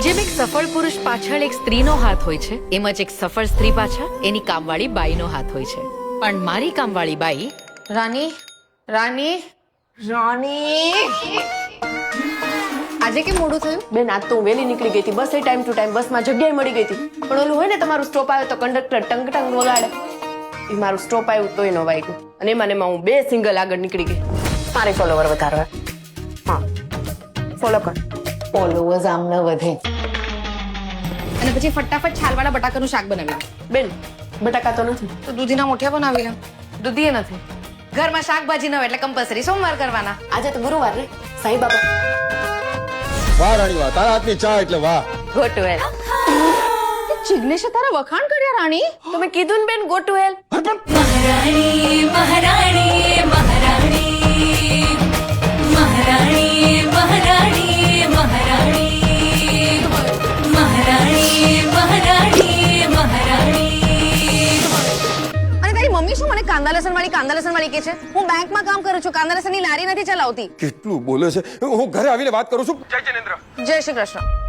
જેમ એક સફળ પુરુષ પાછળ એક સ્ત્રીનો હાથ હોય છે, એમ જ એક સફળ સ્ત્રી પાછળ એની કામવાળી બાઈનો હાથ હોય છે. પણ મારી કામવાળી બાઈ રાની રાની રાની આજે કેમ મોડું થયું? બેન આજ તો હું વહેલી નીકળી ગઈ હતી. બસ એ ટાઈમ ટુ ટાઈમ બસમાં જગ્યાએ મળી ગઈ હતી. પણ ઓલું હોય ને તમારું સ્ટોપ આવ્યો તો કંડક્ટર ટંગ ટંગ વગાડે, એ મારું સ્ટોપ આવ્યું તોય ન વાગ્યું. અને એમાં ને એમાં હું 2 સિંગલ આગળ નીકળી ગઈ. મારે ફોલોવર વધારવા. હા ફોલો કર. ફોલોવર્સ આમ ન વધે. અને પછી ફટાફટ છાલવાળા બટાકાનું શાક બનાવી લે. બેન બટાકા તો નથી. તો દૂધીના મુઠિયા બનાવી લે. દૂધીએ નથી. ઘરમાં શાકભાજી ન હોય એટલે કમ્પલસરી સોમવાર કરવાના. આજે તો ગુરુવાર રે સાઈ બાબા. વાહ રાણી વાહ, તારા હાથની ચા એટલે વાહ. ગો ટુ હેલ. જિગ્નેશે તારા વખાણ કર્યા રાણી. તમે કીધું ને બેન ગો ટુ હેલ. મહારાણી મહારાણી મહારાણી મહારાણી મહારાણી મહારાણી મહારાણી મહારાણી મહારાણી. અને તારી મમ્મી શું મને કાંદા લસણ વાળી કે છે? હું બેંકમાં કામ કરું છું, કાંદા લસણની લારી નથી ચલાવતી. કેટલું બોલે છે. હું ઘરે આવીને વાત કરું છું. જય જિનેન્દ્ર. જય શ્રી કૃષ્ણ.